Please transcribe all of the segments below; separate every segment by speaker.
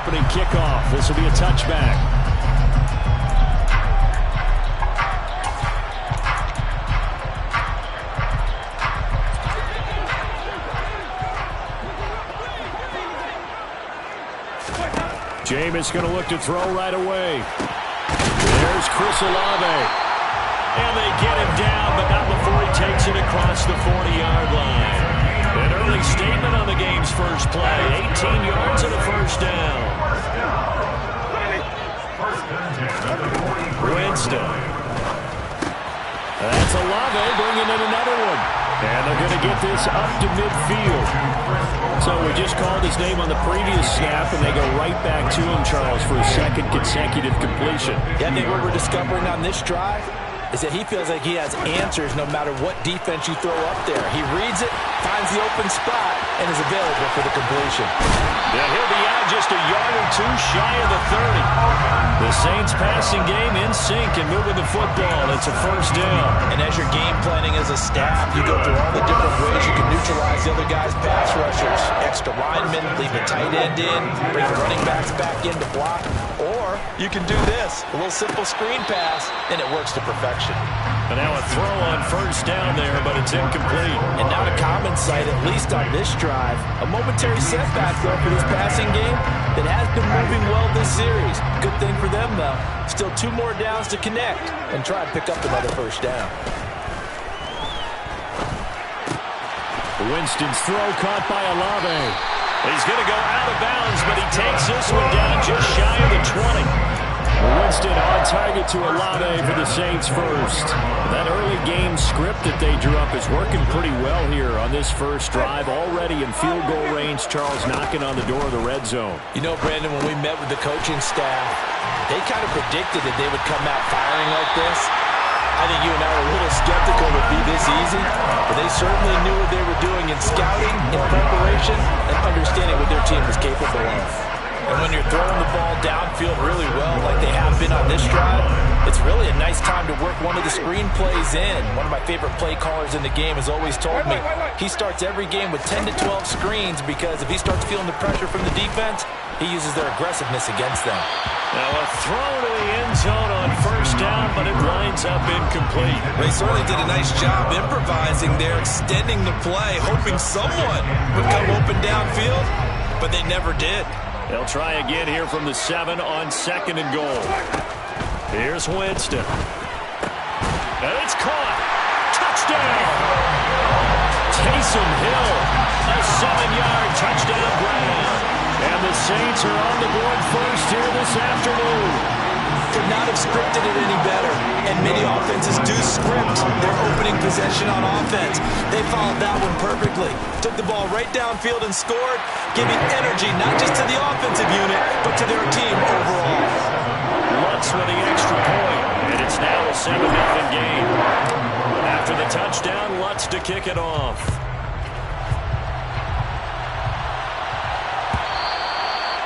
Speaker 1: opening kickoff. This will be a touchback. Jameis going to look to throw right away. There's Chris Olave. And they get him down, but not before he takes it across the 40-yard line. An early statement on the game's first play. 18 yards and a first down. Winston. That's Olave bringing in another one. And they're going to get this up to midfield. So we just called his name on the previous snap, and they go right back to him, Charles, for a second consecutive completion.
Speaker 2: Yeah, I think what we're discovering on this drive is that he feels like he has answers no matter what defense you throw up there. He reads it, finds the open spot, and is available for the completion.
Speaker 1: Yeah, he'll be out just a yard or two shy of the 30. The Saints passing game in sync and moving the football. It's a first down.
Speaker 2: And as you're game planning as a staff, you go through all the different ways you can neutralize the other guy's pass rushers. Extra linemen, leave the tight end in, bring the running backs back in to block. Or you can do this, a little simple screen pass, and it works to perfection.
Speaker 1: And now a throw on first down there, but it's incomplete.
Speaker 2: And not a common sight, at least on this drive. A momentary setback, though, for this passing game that has been moving well this series. Good thing for them, though. Still 2 more downs to connect and try and pick up another first down.
Speaker 1: Winston's throw caught by Olave. He's going to go out of bounds, but he takes this one down just shy of the 20. Winston on target to Olave for the Saints first. That early game script that they drew up is working pretty well here on this first drive. Already in field goal range, Charles knocking on the door of the red zone.
Speaker 2: You know, Brandon, when we met with the coaching staff, they kind of predicted that they would come out firing like this. I think you and I were a little skeptical it would be this easy, but they certainly knew what they were doing in scouting, in preparation, and understanding what their team was capable of. And when you're throwing the ball downfield really well like they have been on this drive, it's really a nice time to work one of the screen plays in. One of my favorite play callers in the game has always told me he starts every game with 10 to 12 screens because if he starts feeling the pressure from the defense, he uses their aggressiveness against them.
Speaker 1: Now a throw to the end zone on first down, but it winds up incomplete.
Speaker 2: They certainly did a nice job improvising there, extending the play, hoping someone would come open downfield, but they never did.
Speaker 1: They'll try again here from the 7 on 2nd and goal. Here's Winston. And it's caught. Touchdown! Taysom Hill, a 7-yard touchdown grab. And the Saints are on the board first here this afternoon.
Speaker 2: Could not have scripted it any better. And many offenses do script their opening possession on offense. They followed that one perfectly. Took the ball right downfield and scored, giving energy not just to the offensive unit, but to their team overall.
Speaker 1: Lutz with the extra point, and it's now a 7-0 game. After the touchdown, Lutz to kick it off.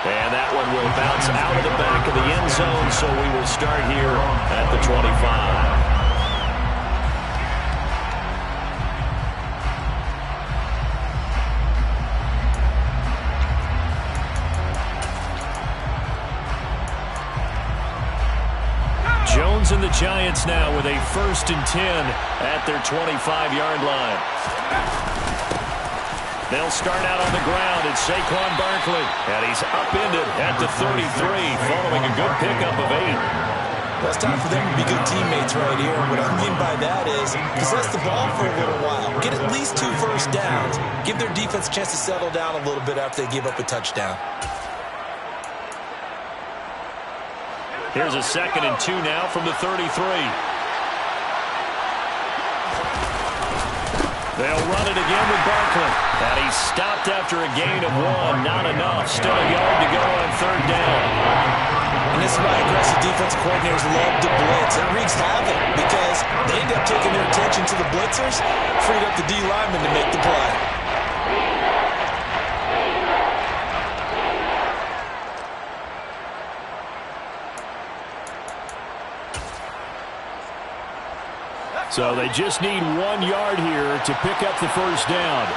Speaker 1: And that one will bounce out of the back of the end zone, so we will start here at the 25. Jones and the Giants now with a 1st and 10 at their 25-yard line. They'll start out on the ground. It's Saquon Barkley. And he's upended at the 33, following a good pickup of 8.
Speaker 2: Well, it's time for them to be good teammates right here. What I mean by that is possess the ball for a little while. Get at least 2 first downs. Give their defense a chance to settle down a little bit after they give up a touchdown.
Speaker 1: Here's a 2nd and 2 now from the 33. They'll run it again with Barkley. And he's stopped after a gain of 1. Not enough. Still a yard to go on 3rd down.
Speaker 2: And this is why aggressive defense coordinators love to blitz. It wreaks havoc because they end up taking their attention to the blitzers, freed up the D lineman to make the play.
Speaker 1: So they just need 1 yard here to pick up the first down.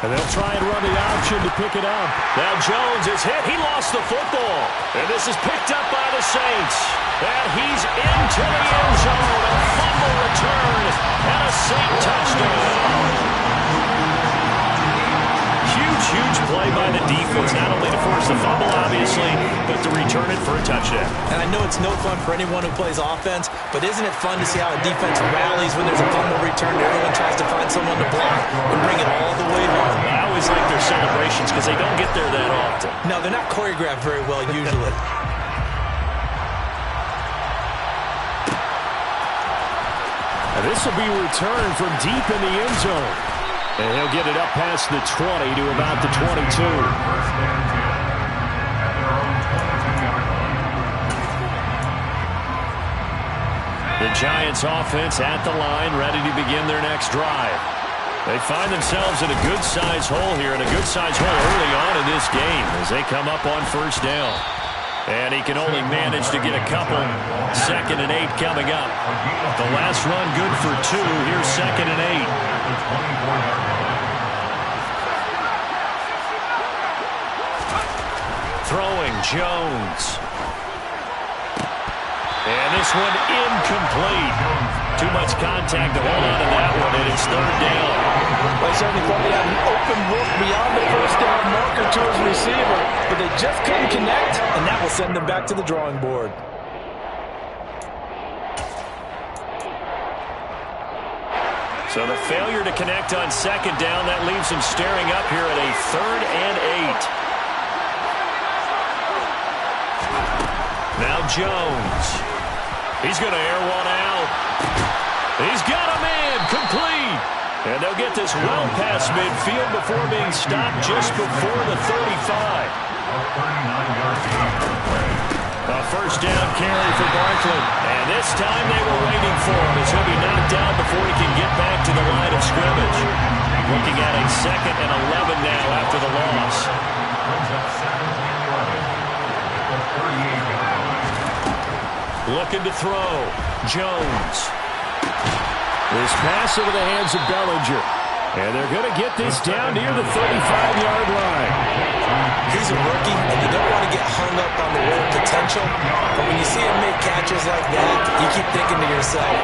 Speaker 1: And they'll try and run the option to pick it up. Now Jones is hit. He lost the football. And this is picked up by the Saints. And he's into the end zone. A fumble return and a Saint touchdown. Huge play by the defense, not only to force the fumble, obviously, but to return it for a touchdown.
Speaker 2: And I know it's no fun for anyone who plays offense, but isn't it fun to see how a defense rallies when there's a fumble return and everyone tries to find someone to block and bring it all the way home?
Speaker 1: I always like their celebrations because they don't get there that often.
Speaker 2: No, they're not choreographed very well usually.
Speaker 1: And this will be returned from deep in the end zone. And he'll get it up past the 20 to about the 22. The Giants offense at the line, ready to begin their next drive. They find themselves in a good-sized hole here, and a good-sized hole early on in this game as they come up on first down. And he can only manage to get a couple. 2nd and 8 coming up. The last run good for 2. Here's 2nd and 8. Throwing Jones. And this one incomplete. Too much contact to hold on to that one, and it's 3rd down.
Speaker 2: Well, he certainly thought he had an open look beyond the first down marker to his receiver, but they just couldn't connect, and that will send them back to the drawing board.
Speaker 1: So the failure to connect on 2nd down, that leaves him staring up here at a 3rd and 8. Now Jones. He's going to air one out. He's got a man, complete. And they'll get this well past midfield before being stopped just before the 35. A first down carry for Barkley. And this time they were waiting for him as he'll be knocked down before he can get back to the line of scrimmage. Looking at a 2nd and 11 now after the loss. Looking to throw. Jones. This pass into the hands of Bellinger. And they're going to get this down near the 35-yard line.
Speaker 2: He's a rookie, and you don't want to get hung up on the word potential. But when you see him make catches like that, you keep thinking to yourself,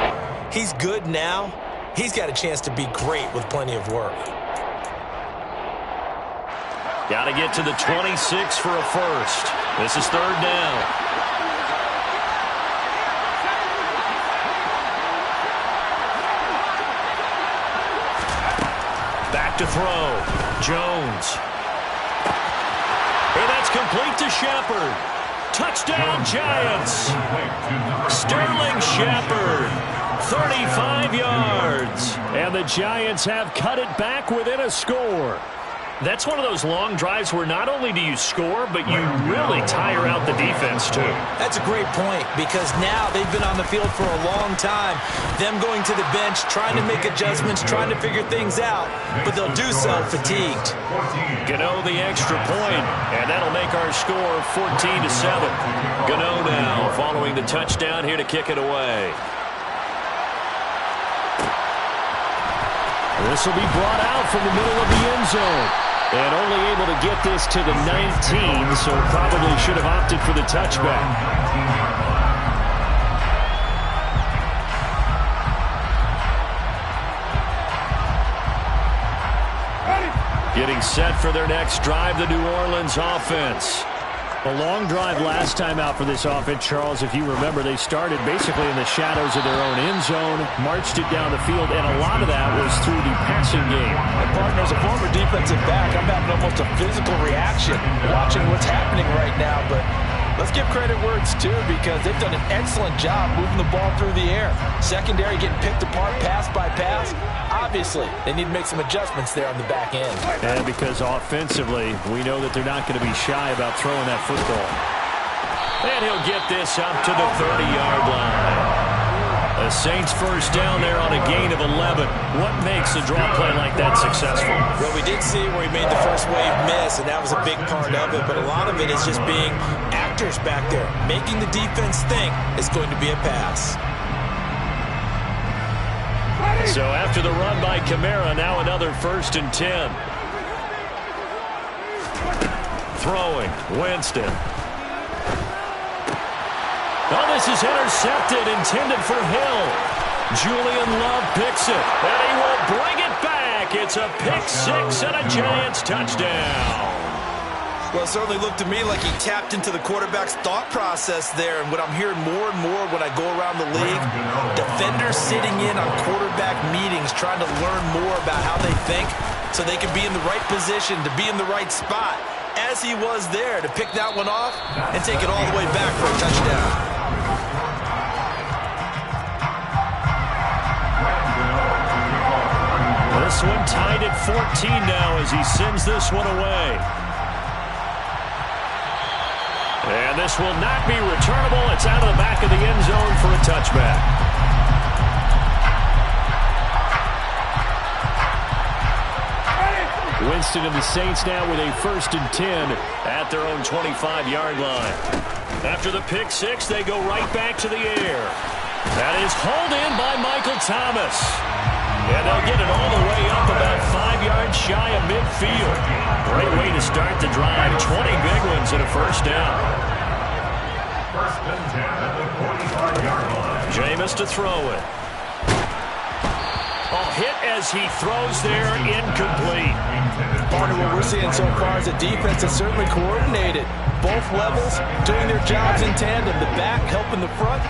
Speaker 2: he's good now. He's got a chance to be great with plenty of work.
Speaker 1: Got to get to the 26 for a first. This is 3rd down. To throw. Jones. And that's complete to Shepard. Touchdown, Giants. Sterling Shepard. 35 yards. And the Giants have cut it back within a score. That's one of those long drives where not only do you score, but you really tire out the defense, too.
Speaker 2: That's a great point, because now they've been on the field for a long time. Them going to the bench, trying to make adjustments, trying to figure things out, but they'll do so fatigued.
Speaker 1: Gano the extra point, and that'll make our score 14-7. Gano now following the touchdown here to kick it away. This will be brought out from the middle of the end zone. And only able to get this to the 19, so probably should have opted for the touchback. Getting set for their next drive, the New Orleans offense. A long drive last time out for this offense, Charles. If you remember, they started basically in the shadows of their own end zone, marched it down the field, and a lot of that was through the passing game.
Speaker 2: And partner, as a former defensive back, I'm having almost a physical reaction watching what's happening right now. But let's give credit where it's due, because they've done an excellent job moving the ball through the air. Secondary getting picked apart pass by pass. Obviously, they need to make some adjustments there on the back end.
Speaker 1: And because offensively, we know that they're not going to be shy about throwing that football. And he'll get this up to the 30-yard line. The Saints first down there on a gain of 11. What makes a draw play like that successful?
Speaker 2: Well, we did see where he made the first wave miss, and that was a big part of it. But a lot of it is just being actors back there, making the defense think it's going to be a pass. So after the run by Kamara, now another 1st and 10.
Speaker 1: throwing. Winston. Oh, this is intercepted, intended for Hill. Julian Love picks it, and he will bring it back. It's a pick six and a Giants touchdown.
Speaker 2: Well, it certainly looked to me like he tapped into the quarterback's thought process there. And what I'm hearing more and more when I go around the league, defenders sitting in on quarterback meetings trying to learn more about how they think so they can be in the right position, to be in the right spot, as he was there, to pick that one off and take it all the way back for a touchdown.
Speaker 1: This one tied at 14 now as he sends this one away. And this will not be returnable. It's out of the back of the end zone for a touchback. Winston and the Saints now with a 1st and 10 at their own 25-yard line. After the pick six, they go right back to the air. That is hauled in by Michael Thomas. And they'll get it all the way up about 5 yards shy of midfield. Great way to start the drive. 20 big ones and a first down.
Speaker 3: 1st and 10 at the 45-yard line.
Speaker 1: Jameis to throw it. Hit as he throws there, incomplete.
Speaker 2: Part of what we're seeing so far is the defense is certainly coordinated. Both levels doing their jobs in tandem. The back helping the front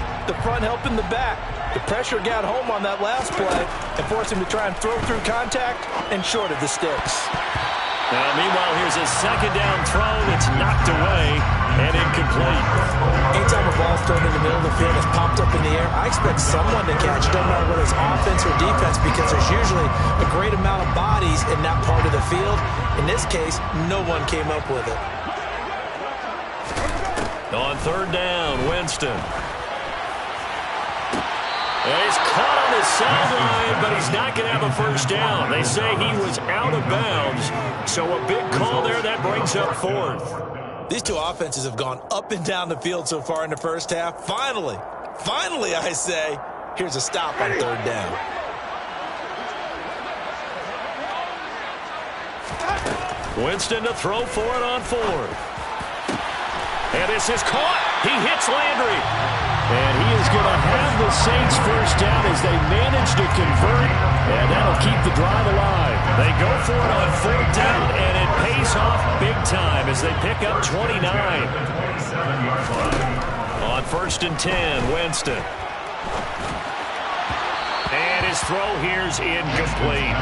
Speaker 2: helping the back. The pressure got home on that last play and forced him to try and throw through contact and short of the sticks.
Speaker 1: Now, meanwhile, here's a 2nd down throw that's knocked away and incomplete.
Speaker 2: Anytime a ball's thrown in the middle of the field, it's popped up in the air, I expect someone to catch it, no matter whether it's offense or defense, because there's usually a great amount of bodies in that part of the field. In this case, no one came up with it.
Speaker 1: On 3rd down, Winston. And he's caught on the sideline, but he's not going to have a first down. They say he was out of bounds, so a big call there. That brings up 4th.
Speaker 2: These two offenses have gone up and down the field so far in the first half. Finally, I say, here's a stop on 3rd down.
Speaker 1: Winston to throw for it on 4th. And this is caught. He hits Landry. And he is going to have the Saints first down as they manage to convert, and that'll keep the drive alive. They go for it on 4th down, and it pays off big time as they pick up 29. On 1st and 10, Winston. And his throw here's incomplete.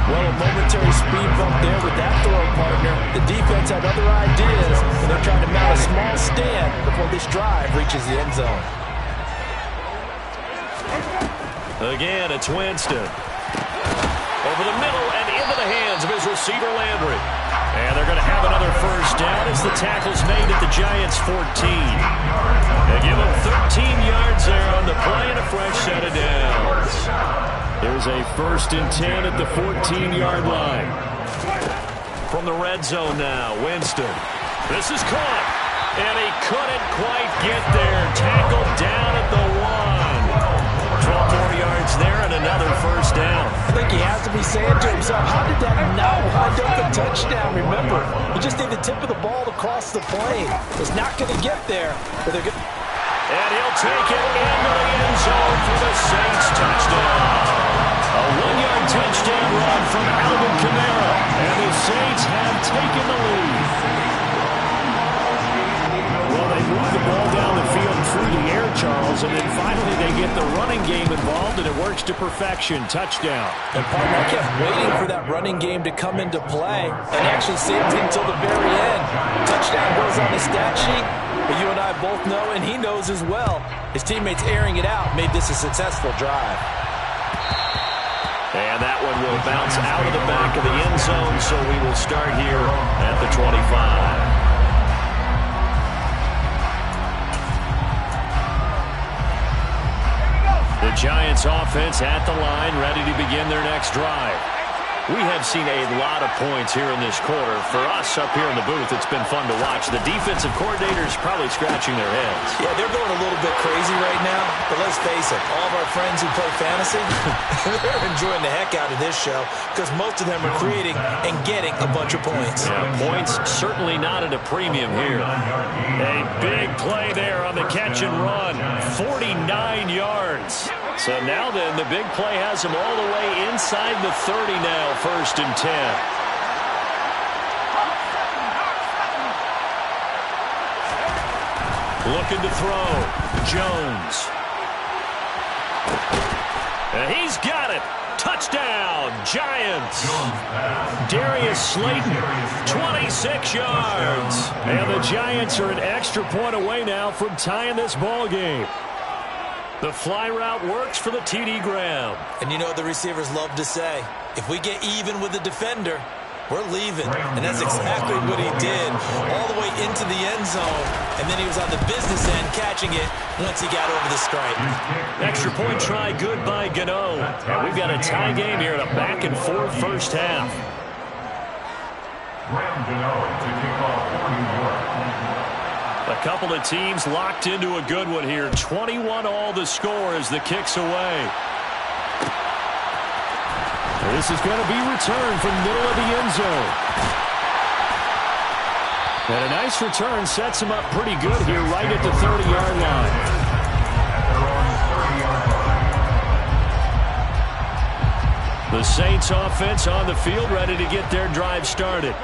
Speaker 2: Well, a momentary speed bump there with that throw partner. The defense had other ideas, and they're trying to mount a small stand before this drive reaches the end zone.
Speaker 1: Again, it's Winston. Over the middle and into the hands of his receiver, Landry. And they're going to have another first down as the tackle's made at the Giants' 14. They give him 13 yards there on the play and a fresh set of downs. There's a 1st and 10 at the 14-yard line. From the red zone now, Winston. This is caught. And he couldn't quite get there. Tackled down at the 1. 12 more yards there and another first down.
Speaker 2: I think he has to be saying to himself, how did that not wind up a touchdown? Remember, you just need the tip of the ball to cross the plane. It's not going to get there, but they're good.
Speaker 1: And he'll take it into the end zone for the Saints touchdown. A 1-yard touchdown run from Alvin Kamara. And the Saints have taken the lead. Well, they move the ball down the field through the air, Charles, and then finally they get the running game involved, and it works to perfection. Touchdown.
Speaker 2: And partner, I kept waiting for that running game to come into play and actually saved it until the very end. Touchdown goes on the stat sheet, but you and I both know, and he knows as well, his teammates airing it out made this a successful drive.
Speaker 1: And that one will bounce out of the back of the end zone, so we will start here at the 25. The Giants offense at the line, ready to begin their next drive. We have seen a lot of points here in this quarter. For us up here in the booth, it's been fun to watch. The defensive coordinators probably scratching their heads.
Speaker 2: Yeah, they're going a little bit crazy right now. But let's face it, all of our friends who play fantasy, they're enjoying the heck out of this show because most of them are creating and getting a bunch of points.
Speaker 1: Yeah, points certainly not at a premium here. A big play there on the catch and run. 49 yards. So now then, the big play has him all the way inside the 30 now, 1st and 10. Looking to throw. Jones. And he's got it. Touchdown, Giants. Darius Slayton, 26 yards. And the Giants are an extra point away now from tying this ball game. The fly route works for the TD Graham.
Speaker 2: And you know what the receivers love to say? If we get even with the defender, we're leaving. And that's exactly what he did all the way into the end zone. And then he was on the business end catching it once he got over the stripe.
Speaker 1: Extra point try good by Gano. And we've got a tie game here in a back-and-forth first half. A couple of teams locked into a good one here. 21 all the score as the kick's away. This is going to be returned from middle of the end zone. And a nice return sets him up pretty good here right at the 30-yard line. The Saints offense on the field ready to get their drive started.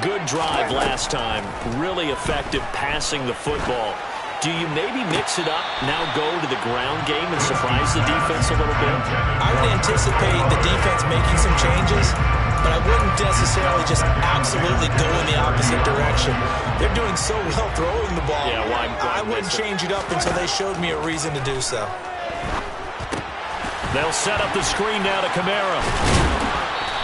Speaker 1: Good drive last time. Really effective passing the football. Do you maybe mix it up, now go to the ground game and surprise the defense a little bit?
Speaker 2: I would anticipate the defense making some changes, but I wouldn't necessarily just absolutely go in the opposite direction. They're doing so well throwing the ball.
Speaker 1: Yeah, why
Speaker 2: I wouldn't change it up until they showed me a reason to do so.
Speaker 1: They'll set up the screen now to Kamara.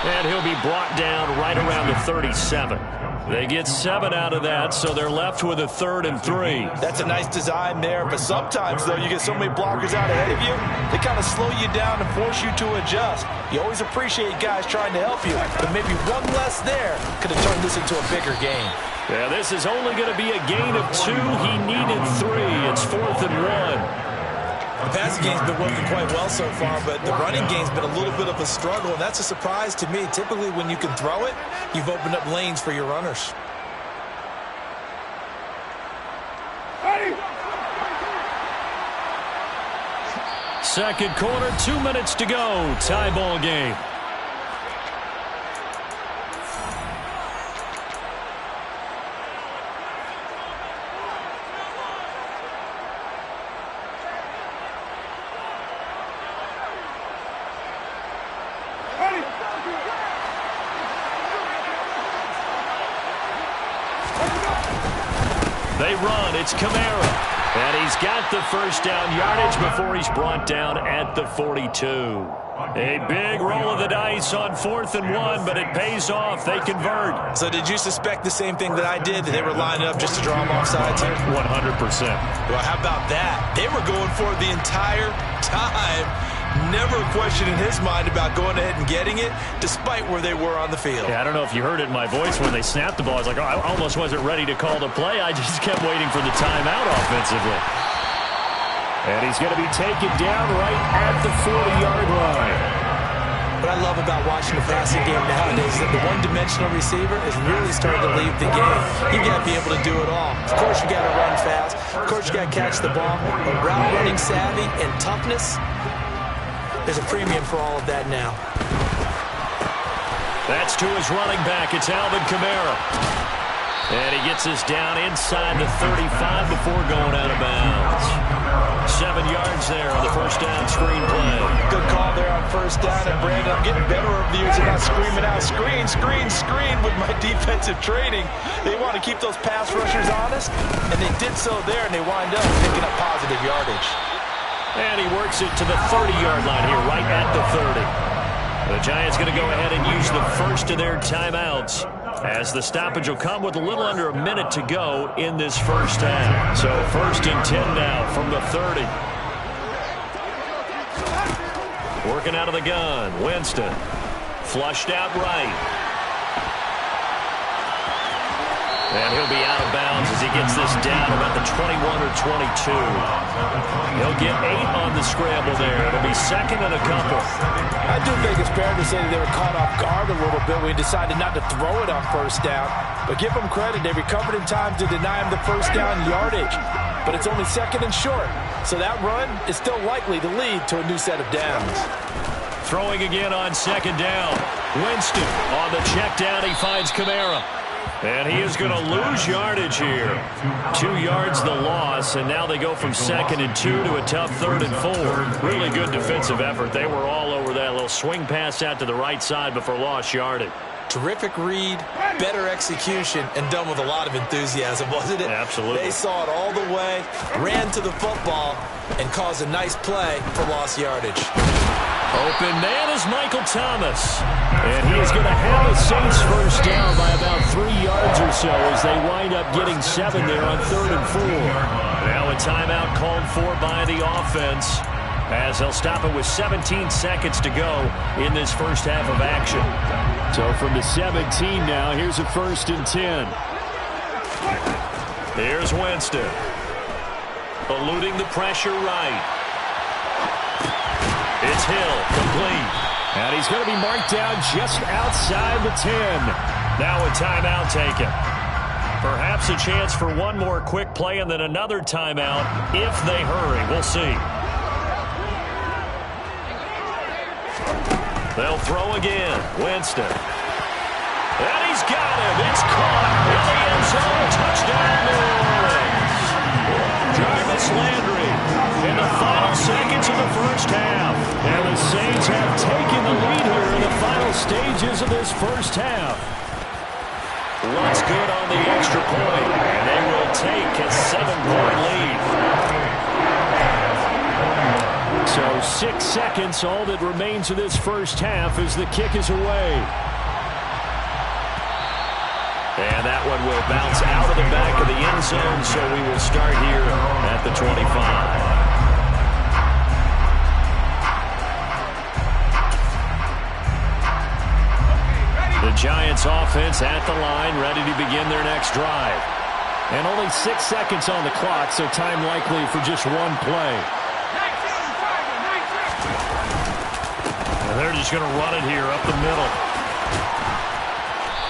Speaker 1: And he'll be brought down right around the 37. They get 7 out of that, so they're left with a 3rd and 3.
Speaker 2: That's a nice design there, but sometimes, though, you get so many blockers out ahead of you, they kind of slow you down and force you to adjust. You always appreciate guys trying to help you, but maybe one less there could have turned this into a bigger game.
Speaker 1: Yeah, this is only going to be a gain of 2. He needed 3. It's 4th and 1.
Speaker 2: The passing game's been working quite well so far, but the running game's been a little bit of a struggle, and that's a surprise to me. Typically, when you can throw it, you've opened up lanes for your runners.
Speaker 1: Second quarter, 2 minutes to go. Tie ball game. They run. It's Kamara. And he's got the first down yardage before he's brought down at the 42. A big roll of the dice on 4th and 1, but it pays off. They convert.
Speaker 2: So did you suspect the same thing that I did, that they were lining up just to draw them off sides here?
Speaker 1: 100%.
Speaker 2: Well, how about that? They were going for it the entire time. Never a question in his mind about going ahead and getting it, despite where they were on the field.
Speaker 1: Yeah, I don't know if you heard it in my voice when they snapped the ball. I was like, oh, I almost wasn't ready to call the play. I just kept waiting for the timeout offensively. And he's going to be taken down right at the 40-yard line.
Speaker 2: What I love about watching the passing game nowadays is that the one-dimensional receiver is really starting to leave the game. You've got to be able to do it all. Of course, you got to run fast. Of course, you got to catch the ball. But route running savvy and toughness, there's a premium for all of that now.
Speaker 1: That's to his running back. It's Alvin Kamara. And he gets us down inside the 35 before going out of bounds. 7 yards there on the first down screen play.
Speaker 2: Good call there on first down. And Brandon, I'm getting better over the years of not screaming out, screen, screen, screen with my defensive training. They want to keep those pass rushers honest, and they did so there, and they wind up picking up positive yardage.
Speaker 1: And he works it to the 30-yard line here, right at the 30. The Giants going to go ahead and use the first of their timeouts, as the stoppage will come with a little under a minute to go in this first half. So 1st and 10 now from the 30. Working out of the gun, Winston. Flushed out right. And he'll be out of bounds as he gets this down about the 21 or 22. He'll get 8 on the scramble there. It'll be second and a couple.
Speaker 2: I do think it's fair to say that they were caught off guard a little bit when he decided not to throw it on first down. But give them credit. They recovered in time to deny him the first down yardage. But it's only second and short. So that run is still likely to lead to a new set of downs.
Speaker 1: Throwing again on second down. Winston on the check down. He finds Kamara. And he is going to lose yardage here. 2 yards the loss, and now they go from second and 2 to a tough third and 4. Really good defensive effort. They were all over that little swing pass out to the right side before lost yardage.
Speaker 2: Terrific read, better execution, and done with a lot of enthusiasm, wasn't it?
Speaker 1: Absolutely.
Speaker 2: They saw it all the way, ran to the football, and caused a nice play for lost yardage.
Speaker 1: Open man is Michael Thomas. And he is going to have a Saints first down by about 3 yards or so as they wind up getting 7 there on third and 4. Now a timeout called for by the offense as they'll stop it with 17 seconds to go in this first half of action. So from the 17 now, here's a 1st and 10. Here's Winston. Eluding the pressure right. It's Hill, complete. And he's going to be marked down just outside the 10. Now a timeout taken. Perhaps a chance for one more quick play and then another timeout if they hurry. We'll see. They'll throw again. Winston. And he's got him. It's caught in the end zone. Touchdown, New Orleans. Jarvis Landry in the final seconds of the first half. And the Saints have taken the lead here in the final stages of this first half. What's good on the extra point, and they will take a 7-point lead. So 6 seconds, all that remains of this first half as the kick is away. And that one will bounce out of the back of the end zone, so we will start here at the 25. The Giants offense at the line, ready to begin their next drive. And only 6 seconds on the clock, so time likely for just one play. And they're just going to run it here up the middle.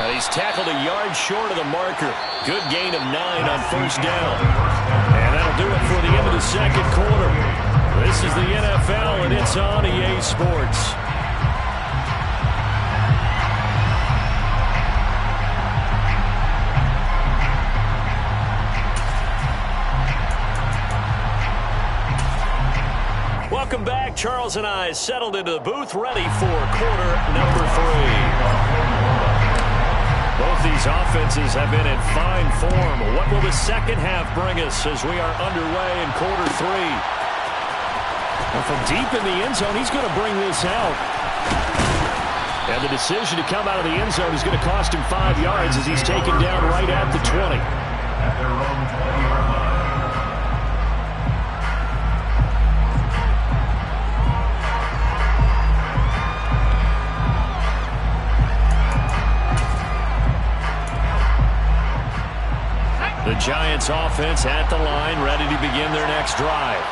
Speaker 1: And he's tackled a yard short of the marker. Good gain of 9 on first down. And that'll do it for the end of the second quarter. This is the NFL, and it's on EA Sports. Welcome back. Charles and I settled into the booth, ready for quarter number 3. Both these offenses have been in fine form. What will the second half bring us as we are underway in quarter 3? And from deep in the end zone, he's going to bring this out. And the decision to come out of the end zone is going to cost him 5 yards as he's taken down right at the 20.
Speaker 3: At their own 20-yard line.
Speaker 1: The Giants offense at the line, ready to begin their next drive.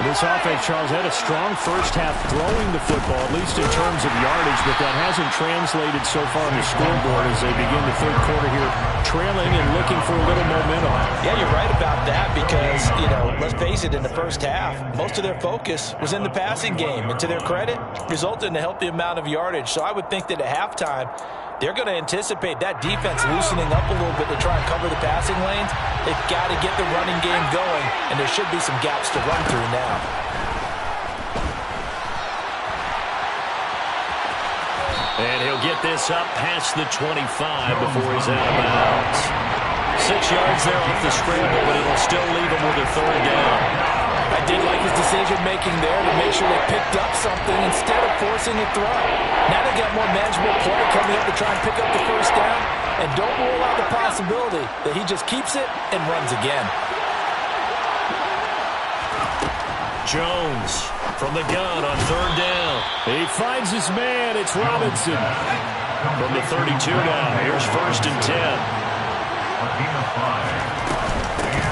Speaker 1: This offense, Charles, had a strong first half throwing the football, at least in terms of yardage, but that hasn't translated so far on the scoreboard as they begin the third quarter here, trailing and looking for a little momentum.
Speaker 2: Yeah, you're right about that because, let's face it, in the first half, most of their focus was in the passing game. And to their credit, resulted in a healthy amount of yardage. So I would think that at halftime, they're going to anticipate that defense loosening up a little bit to try and cover the passing lanes. They've got to get the running game going, and there should be some gaps to run through now.
Speaker 1: And he'll get this up past the 25 before he's out of bounds. 6 yards there off the scramble, but it'll still leave him with a third down.
Speaker 2: I did like his decision-making there to make sure they picked up something instead of forcing a throw. Now they got more manageable play coming up to try and pick up the first down, and don't rule out the possibility that he just keeps it and runs again.
Speaker 1: Jones from the gun on third down. He finds his man. It's Robinson. From the 32 now. Here's 1st and 10.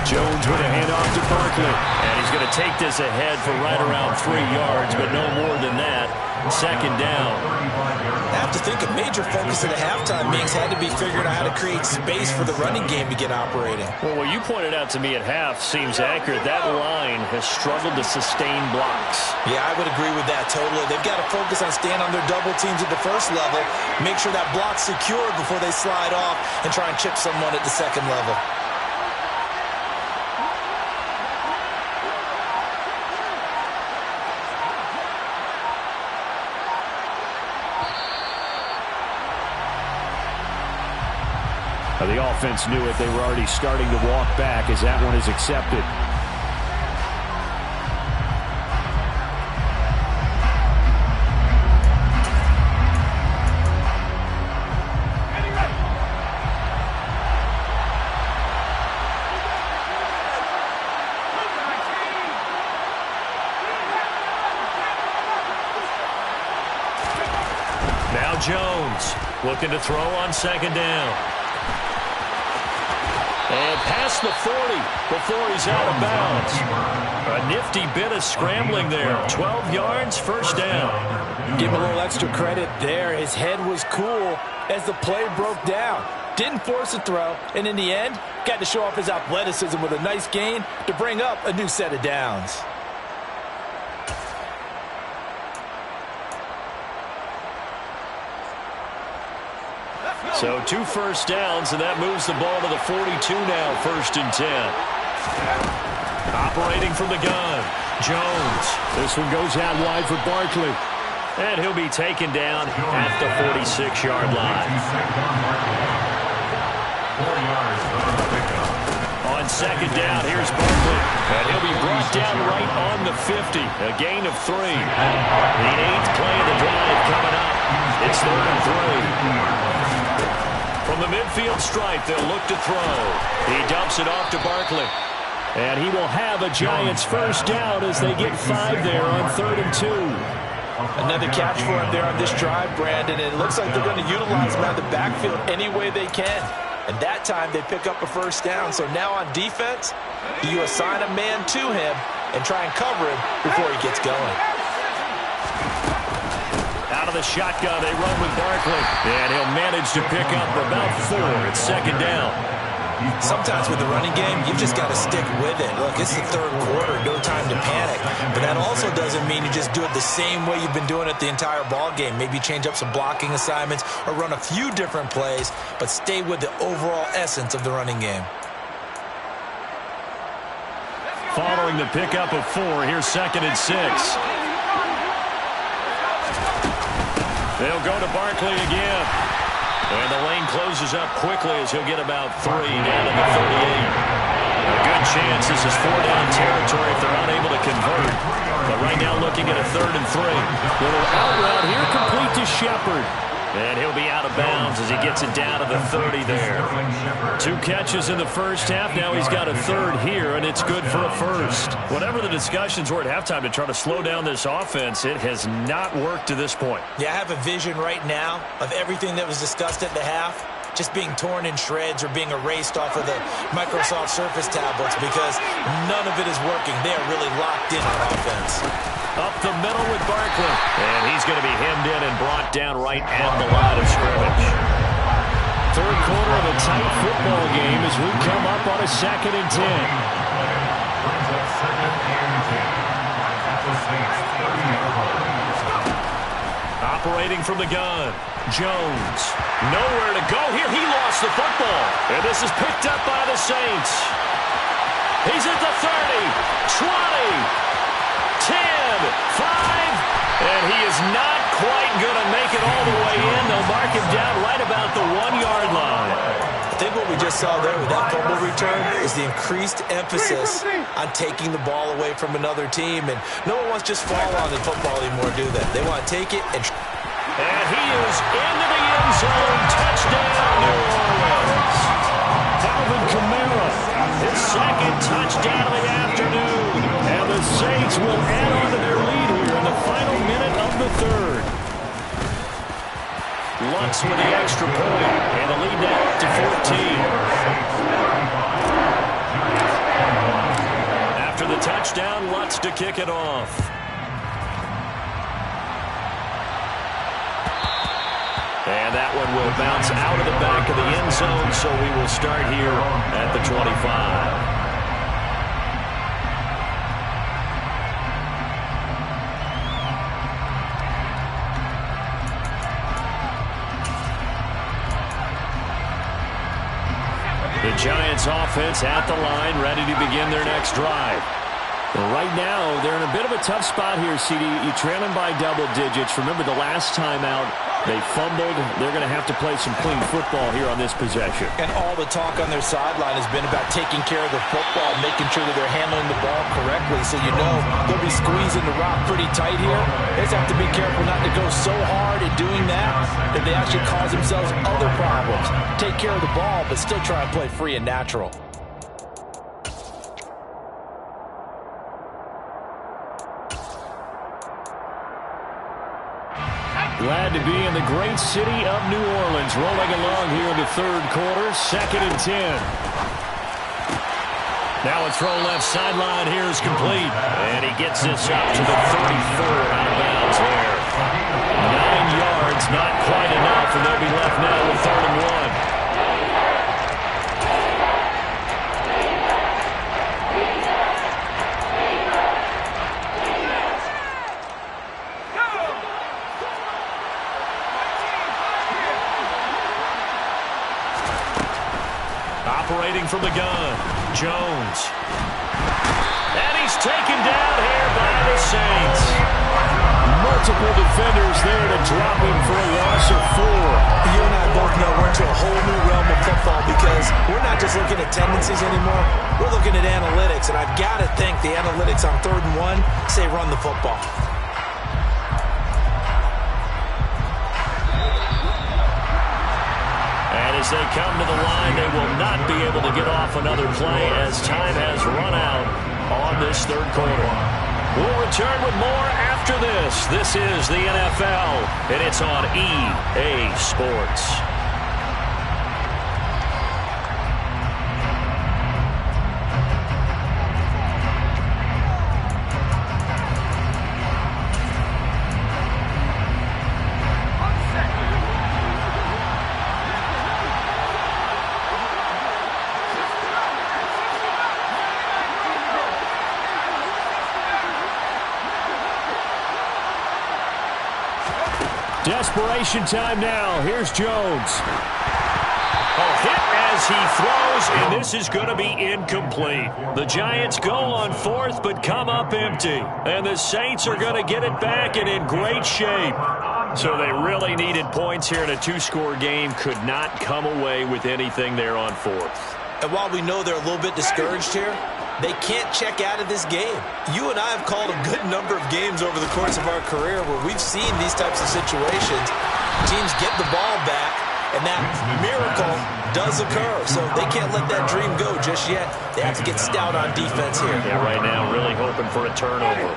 Speaker 1: Jones with a handoff to Barkley. And he's going to take this ahead for right around 3 yards, but no more than that. 2nd down.
Speaker 2: I have to think a major focus of the halftime meetings had to be figuring out how to create space for the running game to get operating.
Speaker 1: Well, what you pointed out to me at half seems accurate. That line has struggled to sustain blocks.
Speaker 2: Yeah, I would agree with that totally. They've got to focus on staying on their double teams at the first level, make sure that block's secured before they slide off and try and chip someone at the second level.
Speaker 1: The offense knew it. They were already starting to walk back as that one is accepted. Now Jones looking to throw on 2nd down. And past the 40 before he's out of bounds. A nifty bit of scrambling there. 12 yards, 1st down.
Speaker 2: Give him a little extra credit there. His head was cool as the play broke down. Didn't force a throw, and in the end, got to show off his athleticism with a nice gain to bring up a new set of downs.
Speaker 1: So 2 1st downs, and that moves the ball to the 42 now, 1st and 10. Operating from the gun, Jones. This one goes out wide for Barkley. And he'll be taken down at the 46-yard line. On 2nd down, here's Barkley. And he'll be brought down right on the 50. A gain of 3. The 8th play of the drive coming up. It's 3rd and 3. From the midfield stripe, they'll look to throw. He dumps it off to Barkley. And he will have a Giants 1st down as they get 5 there on 3rd and 2.
Speaker 2: Another catch for him there on this drive, Brandon. And it looks like they're going to utilize him out of the backfield any way they can. And that time they pick up a 1st down. So now on defense, you assign a man to him and try and cover him before he gets going.
Speaker 1: Out of the shotgun, they run with Barkley. And he'll manage to pick up about 4. It's 2nd down.
Speaker 2: Sometimes with the running game, you've just got to stick with it. Look, it's the 3rd quarter, no time to panic. But that also doesn't mean you just do it the same way you've been doing it the entire ball game. Maybe change up some blocking assignments or run a few different plays, but stay with the overall essence of the running game.
Speaker 1: Following the pickup of 4, here's 2nd and 6. They'll go to Barkley again. And the lane closes up quickly as he'll get about 3 down to the 38. A good chance this is 4-down territory if they're unable to convert. But right now looking at a 3rd and 3. Little out route here, complete to Shepard. And he'll be out of bounds as he gets it down to the 30 there. 2 catches in the first half. Now he's got a 3rd here, and it's good for a 1st. Whatever the discussions were at halftime to try to slow down this offense, it has not worked to this point.
Speaker 2: Yeah, I have a vision right now of everything that was discussed at the half just being torn in shreds or being erased off of the Microsoft Surface tablets because none of it is working. They are really locked in on offense.
Speaker 1: Up the middle with Barkley. And he's going to be hemmed in and brought down right at the line of scrimmage. 3rd quarter of a tight football game as we come up on a 2nd and 10. Operating from the gun, Jones. Nowhere to go here. He lost the football. And this is picked up by the Saints. He's at the 30, 20. 10, 5, and he is not quite going to make it all the way in. They'll mark him down right about the 1-yard line.
Speaker 2: I think what we just saw there with that fumble return is the increased emphasis on taking the ball away from another team. And no one wants to just fall on the football anymore, do they? They want to take it and...
Speaker 1: And he is into the end zone. Touchdown, New Orleans. Alvin Kamara, his 2nd touchdown of the afternoon. And the Saints Giants will add on to their lead here in the final minute of the third. Lutz with the extra point, and the lead now up to 14. After the touchdown, Lutz to kick it off. And that one will bounce out of the back of the end zone, so we will start here at the 25. The Giants offense at the line, ready to begin their next drive. Well, right now, they're in a bit of a tough spot here, CD. You trail them by double digits. Remember the last time out, they fumbled. They're going to have to play some clean football here on this possession.
Speaker 2: And all the talk on their sideline has been about taking care of the football, making sure that they're handling the ball correctly. So you know they'll be squeezing the rock pretty tight here. They just have to be careful not to go so hard at doing that that they actually cause themselves other problems. Take care of the ball, but still try and play free and natural.
Speaker 1: Glad to be in the great city of New Orleans, rolling along here in the third quarter, 2nd and 10. Now a throw left sideline here is complete. And he gets this up to the 34 out of bounds there. 9 yards, not quite enough, and they'll be left now with 3rd and 1. Operating from the gun, Jones. And he's taken down here by the Saints. Multiple defenders there to drop him for a loss of 4.
Speaker 2: You and I both know we're into a whole new realm of football because we're not just looking at tendencies anymore. We're looking at analytics, and I've got to think the analytics on 3rd and 1 say run the football.
Speaker 1: As they come to the line, they will not be able to get off another play as time has run out on this third quarter. We'll return with more after this. This is the NFL, and it's on EA Sports. Desperation time now. Here's Jones. A hit as he throws, and this is going to be incomplete. The Giants go on 4th, but come up empty. And the Saints are going to get it back and in great shape. So they really needed points here in a 2-score game. Could not come away with anything there on 4th.
Speaker 2: And while we know they're a little bit discouraged here, they can't check out of this game. You and I have called a good number of games over the course of our career where we've seen these types of situations. Teams get the ball back, and that miracle does occur. So they can't let that dream go just yet. They have to get stout on defense here.
Speaker 1: Yeah, right now really hoping for a turnover.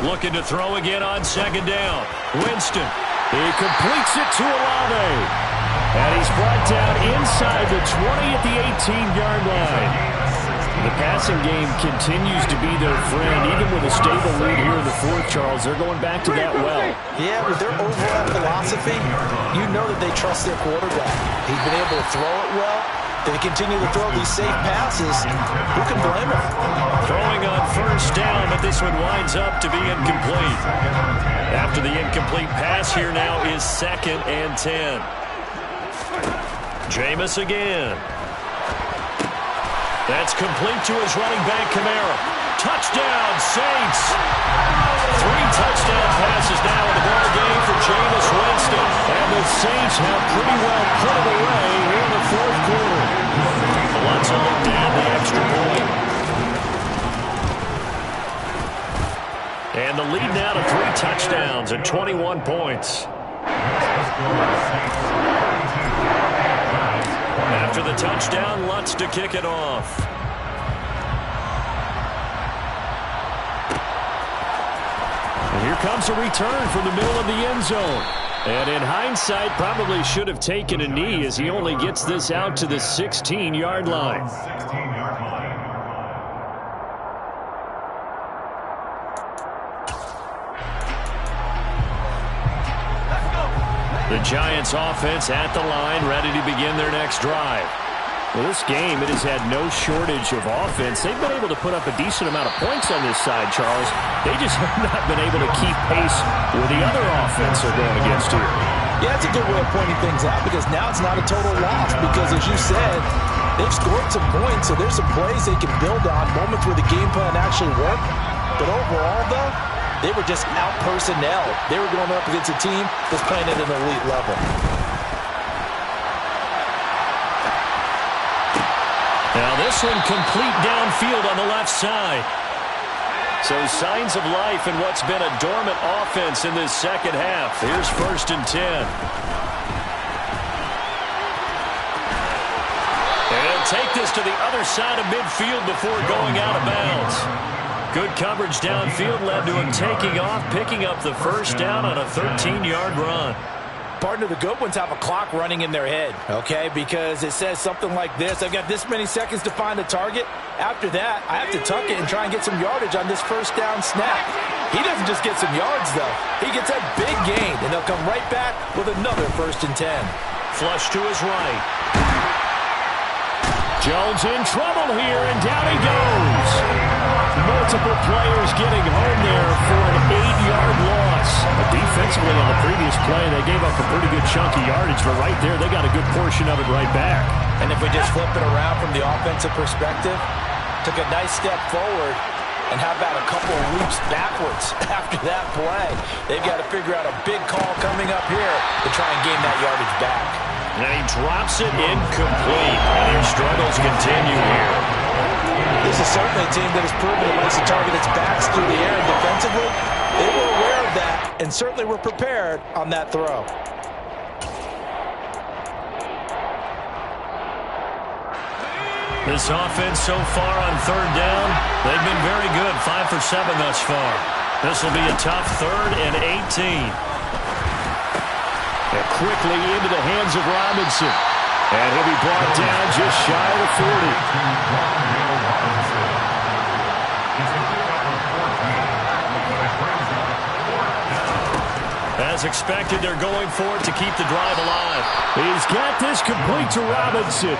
Speaker 1: Looking to throw again on 2nd down. Winston. He completes it to Olave. And he's brought down inside the 20 at the 18-yard line. The passing game continues to be their friend, even with a stable lead here in the 4th, Charles. They're going back to that well.
Speaker 2: Yeah, with their overall philosophy, you know that they trust their quarterback. He's been able to throw it well. They continue to throw these safe passes. Who can blame him?
Speaker 1: Throwing on 1st down, but this one winds up to be incomplete. After the incomplete pass, here now is 2nd and 10. Jameis again. That's complete to his running back, Kamara. Touchdown, Saints. 3 touchdown passes now in the ball game for Jameis Winston. And the Saints have pretty well put it away here in the 4th quarter. Let's look down the extra point. And the lead now to 3 touchdowns and 21 points. after the touchdown. Lutz to kick it off. And here comes a return from the middle of the end zone. And in hindsight, probably should have taken a knee as he only gets this out to the 16-yard line.
Speaker 3: 16-yard line.
Speaker 1: The Giants offense at the line, ready to begin their next drive. Well, this game, it has had no shortage of offense. They've been able to put up a decent amount of points on this side, Charles. They just have not been able to keep pace with the other offense they're going against here.
Speaker 2: Yeah, that's a good way of pointing things out because now it's not a total loss because, as you said, they've scored some points, so there's some plays they can build on, moments where the game plan actually worked. But overall, though, they were just out-personnel. They were going up against a team that's playing at an elite level.
Speaker 1: Now this one complete downfield on the left side. So signs of life in what's been a dormant offense in this second half. Here's 1st and 10. And he'll take this to the other side of midfield before going out of bounds. Good coverage downfield led to him taking off, picking up the first down on a 13-yard run.
Speaker 2: Partner, the good ones have a clock running in their head, okay? Because it says something like this. I've got this many seconds to find a target. After that, I have to tuck it and try and get some yardage on this first down snap. He doesn't just get some yards, though. He gets a big gain, and they'll come right back with another 1st and 10.
Speaker 1: Flush to his right. Jones in trouble here, and down he goes. Multiple players getting home there for an 8-yard loss. Defensively on the previous play, they gave up a pretty good chunk of yardage, but right there, they got a good portion of it right back.
Speaker 2: And if we just flip it around from the offensive perspective, took a nice step forward, and how about a couple of leaps backwards after that play? They've got to figure out a big call coming up here to try and gain that yardage back.
Speaker 1: And he drops it incomplete, and their struggles continue here.
Speaker 2: This is certainly a team that has proven it likes to target its backs through the air, and defensively, they were aware of that and certainly were prepared on that throw.
Speaker 1: This offense so far on 3rd down, they've been very good, 5 for 7 thus far. This will be a tough 3rd and 18. And quickly into the hands of Robinson. And he'll be brought down just shy of the 40. As expected, they're going for it to keep the drive alive. He's got this complete to Robinson.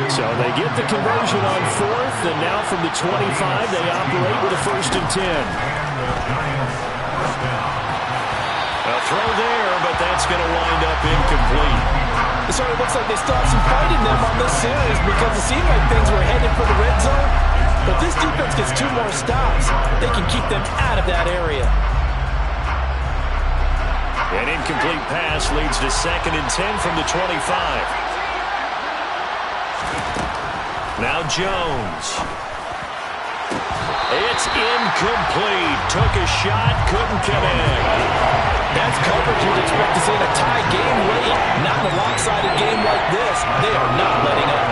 Speaker 1: So they get the conversion on 4th, and now from the 25, they operate with a 1st and 10. A throw there, but that's going to wind up incomplete.
Speaker 2: It sort of looks like they still have some fight in them on this series because it seemed like things were headed for the red zone. But this defense gets 2 more stops. They can keep them out of that area.
Speaker 1: An incomplete pass leads to 2nd and 10 from the 25. Now Jones. It's incomplete. Took a shot, couldn't connect.
Speaker 2: That's coverage you'd expect to see in a tie game late. Not in a lopsided game like this. They are not letting up.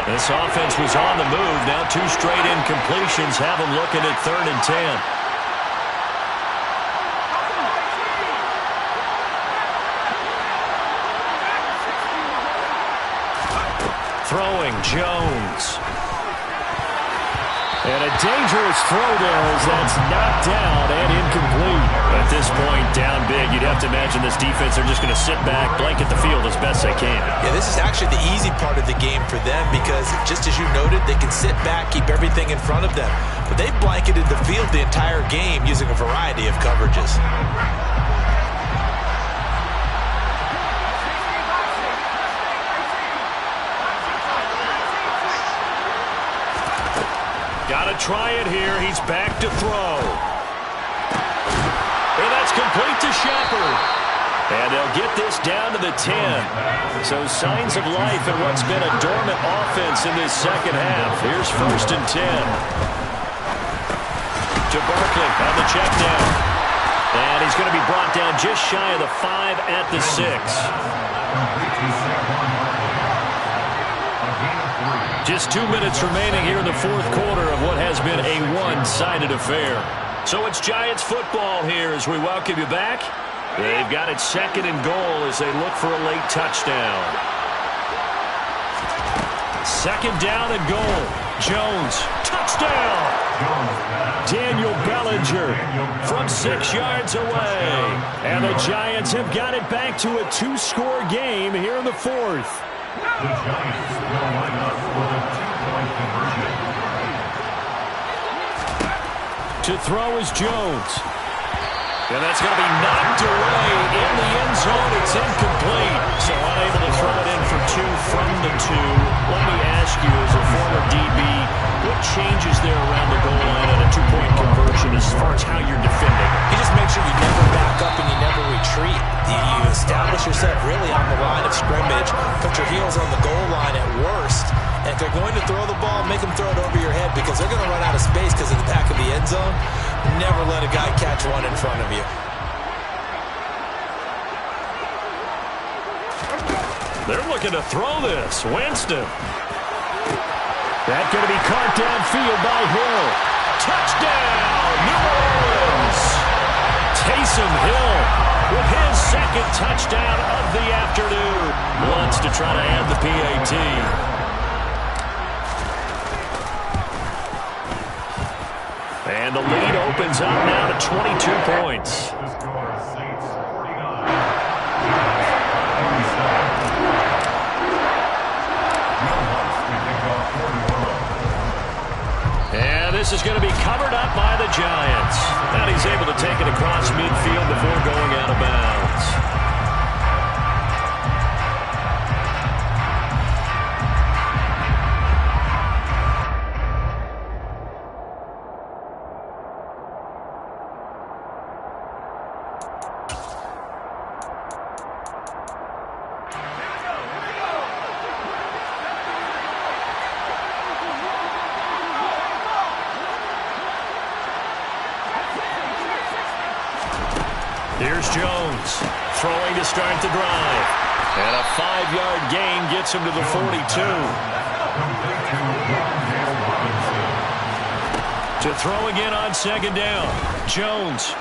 Speaker 1: This offense was on the move. Now 2 straight incompletions have them looking at 3rd and 10. Throwing Jones. And a dangerous throw there as that's knocked down and incomplete. At this point, down big, you'd have to imagine this defense, they're just going to sit back, blanket the field as best they can.
Speaker 2: Yeah, this is actually the easy part of the game for them because, just as you noted, they can sit back, keep everything in front of them. But they've blanketed the field the entire game using a variety of coverages.
Speaker 1: Got to try it here. He's back to throw. And that's complete to Shepard. And they'll get this down to the 10. So signs of life in what's been a dormant offense in this second half. Here's 1st and 10. To Barkley on the check down. And he's going to be brought down just shy of the 5 at the 6. Just 2 minutes remaining here in the fourth quarter of what has been a one-sided affair. So it's Giants football here as we welcome you back. They've got it 2nd and goal as they look for a late touchdown. 2nd down and goal. Jones, touchdown! Daniel Bellinger from 6 yards away. And the Giants have got it back to a 2-score game here in the fourth.
Speaker 3: The Giants will line up for the 2-point conversion.
Speaker 1: To throw is Jones. And that's going to be knocked away in the end zone. It's incomplete. So unable to throw it in for 2 from the 2. Let me ask you, as a former DB, what changes there around the goal line on a 2-point conversion as far as how you're defending?
Speaker 2: You just make sure you never back up and you never retreat. You establish yourself really on the line of scrimmage, put your heels on the goal line at worst, and if they're going to throw the ball, make them throw it over your head because they're going to run out of space because of the back of the end zone. Never let a guy catch one in front of you.
Speaker 1: They're looking to throw this. Winston. That's going to be caught downfield by Hill. Touchdown, New Orleans. Taysom Hill with his 2nd touchdown of the afternoon. Wants to try to add the PAT. And the lead opens up now to 22 points.
Speaker 3: The score, Saints 49.
Speaker 1: And this is going to be covered up by the Giants. And he's able to take it across midfield before going out of bounds. Here's Jones, throwing to start the drive. And a 5-yard gain gets him to the 42. To throw again on 2nd down. Jones.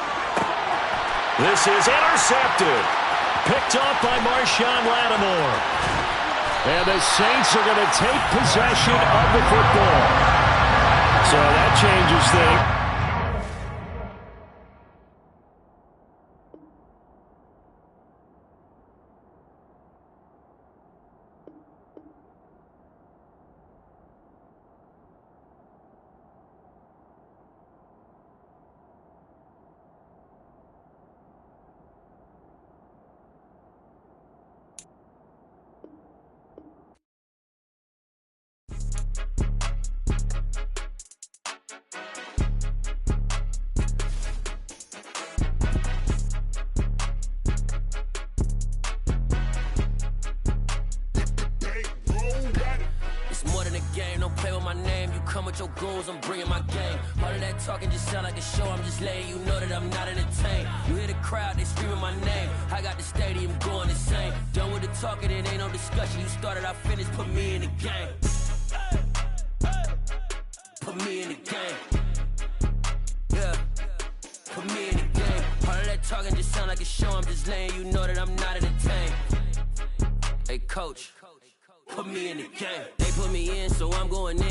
Speaker 1: This is intercepted. Picked off by Marshawn Lattimore. And the Saints are going to take possession of the football. So that changes things.
Speaker 4: With your goons, I'm bringing my game. All of that talking just sound like a show. I'm just letting you know that I'm not entertained. You hear the crowd, they screaming my name. I got the stadium going insane. Done with the talking, it ain't no discussion. You started, I finished, put me in the game. Put me in the game. Yeah, put me in the game. All of that talking just sound like a show. I'm just letting you know that I'm not entertained. Hey, coach, put me in the game. They put me in, so I'm going in.